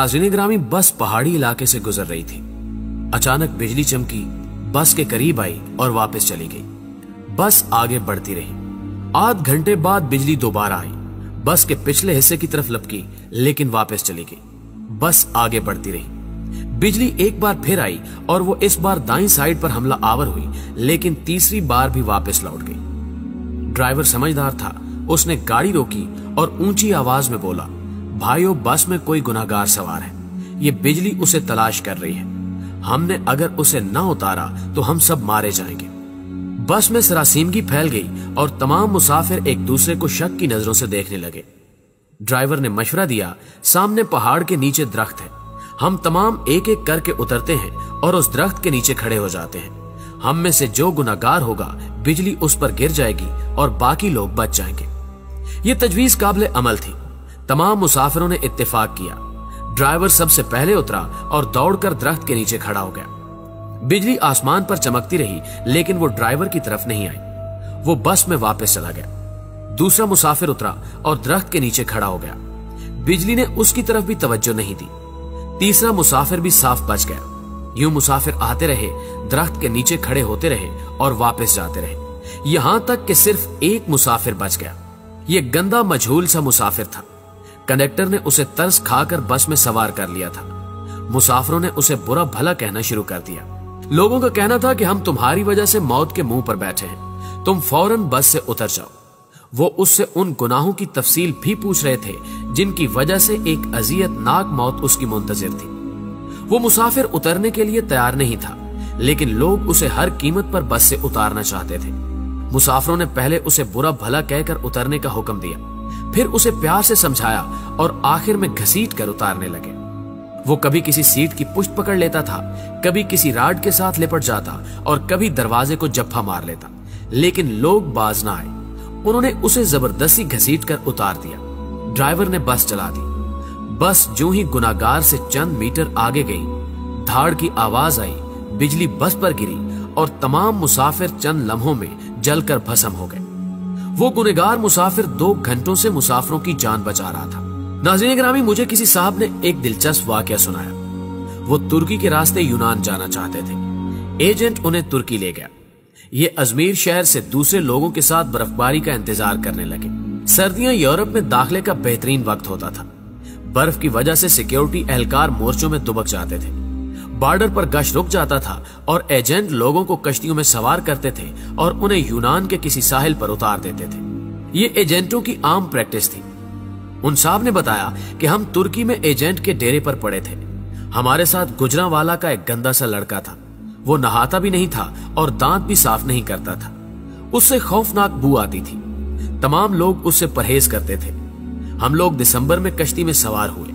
नाज़रीन ग्रामी, बस पहाड़ी इलाके से गुजर रही थी। अचानक बिजली चमकी, बस के करीब आई और वापस चली गई। बस आगे बढ़ती रही। आध घंटे बाद बिजली दोबारा आई, बस के पिछले हिस्से की तरफ लपकी, लेकिन वापस चली गई। बस आगे बढ़ती रही। बिजली एक बार फिर आई और वो इस बार दाईं साइड पर हमला आवर हुई, लेकिन तीसरी बार भी वापस लौट गई। ड्राइवर समझदार था, उसने गाड़ी रोकी और ऊंची आवाज में बोला, भाइयों, बस में कोई गुनाहगार सवार है, ये बिजली उसे तलाश कर रही है। हमने अगर उसे न उतारा तो हम सब मारे जाएंगे। बस में सरासीमगी फैल गई और तमाम मुसाफिर एक दूसरे को शक की नजरों से देखने लगे। ड्राइवर ने मशवरा दिया, सामने पहाड़ के नीचे दरख्त है, हम तमाम एक एक करके उतरते हैं और उस दरख्त के नीचे खड़े हो जाते हैं। हम में से जो गुनाहगार होगा, बिजली उस पर गिर जाएगी और बाकी लोग बच जाएंगे। ये तजवीज काबिल अमल थी। तमाम मुसाफिरों ने इत्तेफाक किया। ड्राइवर सबसे पहले उतरा और दौड़कर दरख्त के नीचे खड़ा हो गया। बिजली आसमान पर चमकती रही, लेकिन वो ड्राइवर की तरफ नहीं आई। वो बस में वापस चला गया। दूसरा मुसाफिर उतरा और दरख्त के नीचे खड़ा हो गया। बिजली ने उसकी तरफ भी तवज्जो नहीं दी। तीसरा मुसाफिर भी साफ बच गया। यूं मुसाफिर आते रहे, दरख्त के नीचे खड़े होते रहे और वापस जाते रहे, यहां तक कि सिर्फ एक मुसाफिर बच गया। ये गंदा मजहूल सा मुसाफिर था। कंडक्टर ने उसे तरस खाकर बस में सवार कर लिया था। मुसाफिरों ने उसे बुरा भला कहना शुरू कर दिया। लोगों का कहना था कि हम तुम्हारी वजह से मौत के मुंह पर बैठे हैं, तुम फौरन बस से उतर जाओ। वो उससे उन गुनाहों की तफसील भी पूछ रहे थे जिनकी वजह से एक अजियतनाक मौत उसकी मुंतजिर थी। वो मुसाफिर उतरने के लिए तैयार नहीं था, लेकिन लोग उसे हर कीमत पर बस से उतारना चाहते थे। मुसाफिरों ने पहले उसे बुरा भला कहकर उतरने का हुक्म दिया, फिर उसे प्यार से समझाया और आखिर में घसीट कर उतारने लगे। वो कभी किसी सीट की पुष्ट पकड़ लेता था, कभी किसी राड के साथ लिपट जाता और कभी दरवाजे को जप्फा मार लेता, लेकिन लोग बाज ना आए। उन्होंने उसे जबरदस्ती घसीट कर उतार दिया। ड्राइवर ने बस चला दी। बस जो ही गुनाहगार से चंद मीटर आगे गई, धाड़ की आवाज आई, बिजली बस पर गिरी और तमाम मुसाफिर चंद लम्हों में जलकर भस्म हो गए। वो गुनहगार मुसाफिर 2 घंटों से मुसाफिरों की जान बचा रहा था। नाज़रीन ग्रामी, मुझे किसी साहब ने एक दिलचस्प वाकया सुनाया। वो तुर्की के रास्ते यूनान जाना चाहते थे। एजेंट उन्हें तुर्की ले गया। ये अजमेर शहर से दूसरे लोगों के साथ बर्फबारी का इंतजार करने लगे। सर्दियां यूरोप में दाखिले का बेहतरीन वक्त होता था। बर्फ की वजह से सिक्योरिटी एहलकार मोर्चों में दुबक जाते थे। बॉर्डर पर गश्त रुक जाता था और एजेंट लोगों को कश्तियों में सवार करते थे और उन्हें यूनान के किसी साहिल पर उतार देते थे। ये एजेंटों की आम प्रैक्टिस थी। उन साहब ने बताया कि हम तुर्की में एजेंट के डेरे पर पड़े थे। हमारे साथ गुजरांवाला का एक गंदा सा लड़का था। वो नहाता भी नहीं था और दांत भी साफ नहीं करता था। उससे खौफनाक बू आती थी। तमाम लोग उससे परहेज करते थे। हम लोग दिसंबर में कश्ती में सवार हुए।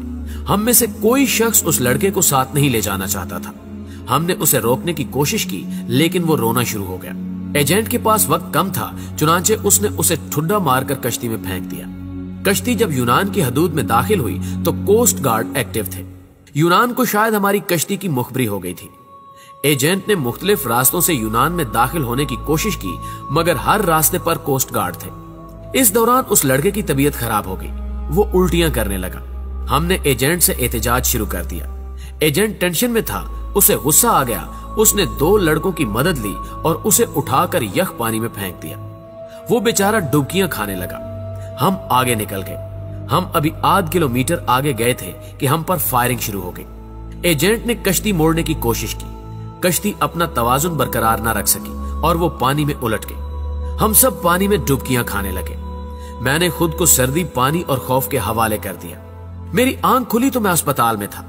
हम में से कोई शख्स उस लड़के को साथ नहीं ले जाना चाहता था। हमने उसे रोकने की कोशिश की, लेकिन वो रोना शुरू हो गया। एजेंट के पास वक्त कम था, चुनांचे उसने उसे ठुड्डा मारकर कश्ती में फेंक दिया। कश्ती जब यूनान की हदूद में दाखिल हुई तो कोस्ट गार्ड एक्टिव थे। यूनान को शायद हमारी कश्ती की मुखबरी हो गई थी। एजेंट ने मुख्तलिफ रास्तों से यूनान में दाखिल होने की कोशिश की, मगर हर रास्ते पर कोस्ट गार्ड थे। इस दौरान उस लड़के की तबीयत खराब हो गई। वो उल्टियां करने लगा। हमने एजेंट से एहतजाज शुरू कर दिया। एजेंट टेंशन में था, उसे गुस्सा आ गया। उसने 2 लड़कों की मदद ली और उसे उठाकर यख पानी में फेंक दिया। वो बेचारा डुबकियां खाने लगा। हम आगे निकल गए। हम अभी आध किलोमीटर आगे गए थे कि हम पर फायरिंग शुरू हो गई। एजेंट ने कश्ती मोड़ने की कोशिश की। कश्ती अपना तवाजुन बरकरार न रख सकी और वो पानी में उलट गई। हम सब पानी में डुबकियां खाने लगे। मैंने खुद को सर्दी, पानी और खौफ के हवाले कर दिया। मेरी आंख खुली तो मैं अस्पताल में था।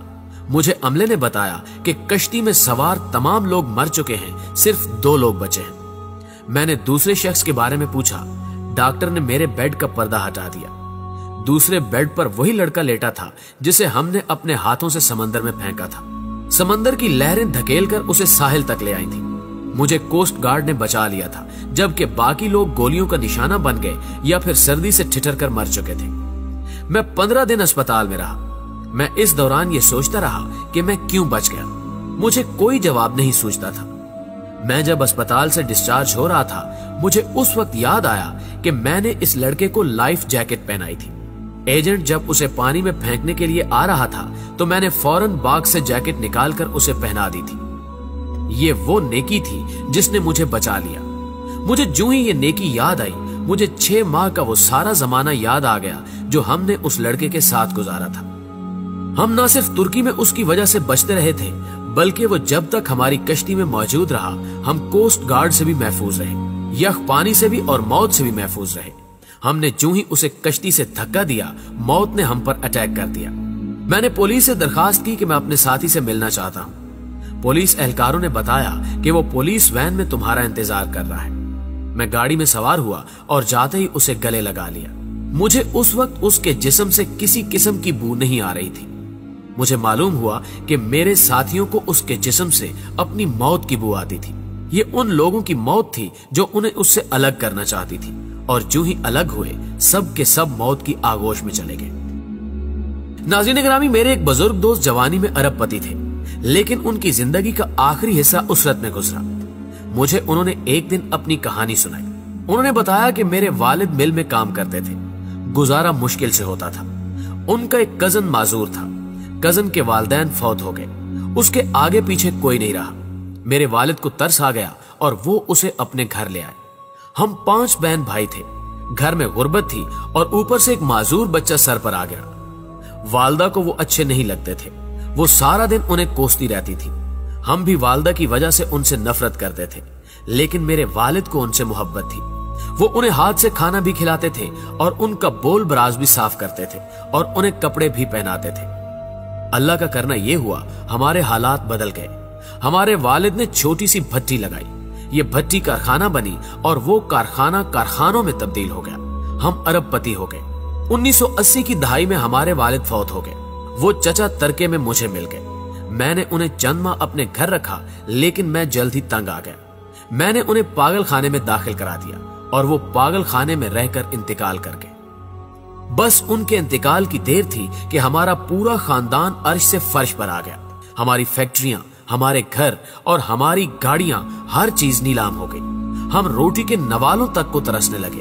मुझे अमले ने बताया कि कश्ती में सवार तमाम लोग मर चुके हैं, सिर्फ 2 लोग बचे हैं। मैंने दूसरे शख्स के बारे में पूछा। डॉक्टर ने मेरे बेड का पर्दा हटा दिया। दूसरे बेड पर वही लड़का लेटा था जिसे हमने अपने हाथों से समंदर में फेंका था। समंदर की लहरें धकेलकर उसे साहिल तक ले आई थी। मुझे कोस्ट गार्ड ने बचा लिया था, जबकि बाकी लोग गोलियों का निशाना बन गए या फिर सर्दी से ठिठर कर मर चुके थे। मैं 15 दिन अस्पताल में रहा। मैं इस दौरान ये सोचता रहा कि मैं क्यों बच गया। मुझे कोई जवाब नहीं सूझता था। मैं जब अस्पताल से डिस्चार्ज हो रहा था, मुझे उस वक्त याद आया कि मैंने इस लड़के को लाइफ जैकेट पहनाई थी। एजेंट जब उसे पानी में फेंकने के लिए आ रहा था तो मैंने फौरन बाग से जैकेट निकालकर उसे पहना दी थी। ये वो नेकी थी जिसने मुझे बचा लिया। मुझे जो ही ये नेकी याद आई, मुझे 6 माह का वो सारा जमाना याद आ गया जो हमने उस लड़के के साथ गुजारा था। हम न सिर्फ तुर्की में उसकी वजह से बचते रहे थे, बल्कि वो जब तक हमारी कश्ती में मौजूद रहा हम कोस्ट गार्ड से भी महफूज रहे, यख पानी से भी और मौत से भी महफूज रहे। हमने जो ही उसे कश्ती से धक्का दिया, मौत ने हम पर अटैक कर दिया। मैंने पुलिस से दरखास्त की कि मैं अपने साथी से मिलना चाहता हूँ। पुलिस एहलकारों ने बताया कि वो पुलिस वैन में तुम्हारा इंतजार कर रहा है। मैं गाड़ी में सवार हुआ और जाते ही उसे गले लगा लिया। मुझे उस वक्त उसके जिस्म से किसी किस्म की बू नहीं आ रही थी। मुझे मालूम हुआ कि मेरे साथियों को उसके जिस्म से अपनी मौत की बू आती थी। ये उन लोगों की मौत थी जो उन्हें उससे अलग करना चाहती थी, और जो ही अलग हुए सब के सब मौत की आगोश में चले गए। नाज़रीन गिरामी, मेरे एक बुजुर्ग दोस्त जवानी में अरबपति थे, लेकिन उनकी जिंदगी का आखिरी हिस्सा उसरत में गुजरा। मुझे उन्होंने एक दिन अपनी कहानी सुनाई। उन्होंने बताया कि मेरे वालिद मिल में काम करते थे, गुजारा मुश्किल से होता था। उनका एक कजन माजूर था। कजन के वालिदैन फौत हो गए, उसके आगे पीछे कोई नहीं रहा। मेरे वालिद को तरस आ गया और वो उसे अपने घर ले आए। हम 5 बहन भाई थे। घर में गुर्बत थी और ऊपर से एक माजूर बच्चा सर पर आ गया। वालदा को वो अच्छे नहीं लगते थे। वो सारा दिन उन्हें कोसती रहती थी। हम भी वालदा की वजह से उनसे नफरत करते थे, लेकिन मेरे वालिद को उनसे मोहब्बत थी। वो उन्हें हाथ से खाना भी खिलाते थे और उनका बोल बराज भी साफ करते थे और उन्हें कपड़े भी पहनाते थे। अल्लाह का करना यह हुआ, हमारे हालात बदल गए। हमारे वालिद ने छोटी सी भट्टी लगाई। ये भट्टी कारखाना बनी और वो कारखाना कारखानों में तब्दील हो गया। हम अरबपति हो गए। 1980 की दहाई में हमारे वालिद फौत हो गए। वो चचा तरके में मुझे मिल गए। मैंने उन्हें चंद माह अपने घर रखा, लेकिन मैं जल्द ही तंग आ गया। मैंने उन्हें पागल खाने में दाखिल करा दिया और वो पागल खाने में रहकर इंतकाल कर गए। बस उनके इंतकाल की देर थी कि हमारा पूरा खानदान अर्श से फर्श पर आ गया। हमारी फैक्ट्रियां, हमारे घर और हमारी गाड़ियां, हर चीज नीलाम हो गई। हम रोटी के नवालों तक को तरसने लगे।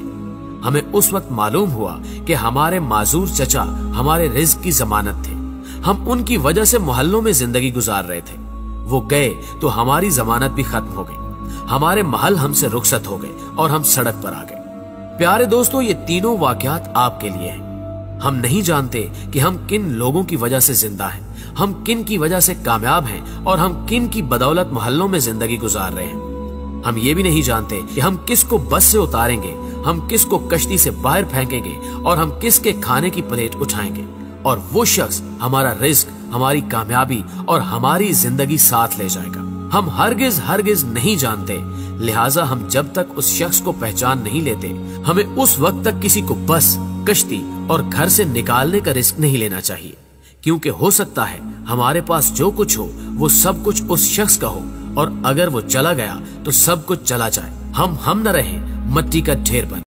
हमें उस वक्त मालूम हुआ कि हमारे माजूर चचा हमारे रिज्क की जमानत थे। हम उनकी वजह से मोहल्लों में जिंदगी गुजार रहे थे। वो गए तो हमारी जमानत भी खत्म हो गई। हमारे महल हमसे रुखसत हो गए और हम सड़क पर आ गए। प्यारे दोस्तों, ये तीनों वाकयात आपके लिए हैं। हम नहीं जानते कि हम किन लोगों की वजह से जिंदा हैं, हम किन की वजह से कामयाब हैं और हम किन की बदौलत मोहल्लों में जिंदगी गुजार रहे हैं। हम ये भी नहीं जानते कि हम किसको बस से उतारेंगे, हम किसको कश्ती से बाहर फेंकेंगे और हम किसके खाने की प्लेट उठाएंगे, और वो शख्स हमारा रिज्क, हमारी कामयाबी और हमारी जिंदगी साथ ले जाएगा। हम हरगिज नहीं जानते, लिहाजा हम जब तक उस शख्स को पहचान नहीं लेते, हमें उस वक्त तक किसी को बस, कश्ती और घर से निकालने का रिस्क नहीं लेना चाहिए, क्योंकि हो सकता है हमारे पास जो कुछ हो वो सब कुछ उस शख्स का हो, और अगर वो चला गया तो सब कुछ चला जाए। हम न रहे, मट्टी का ढेर बने।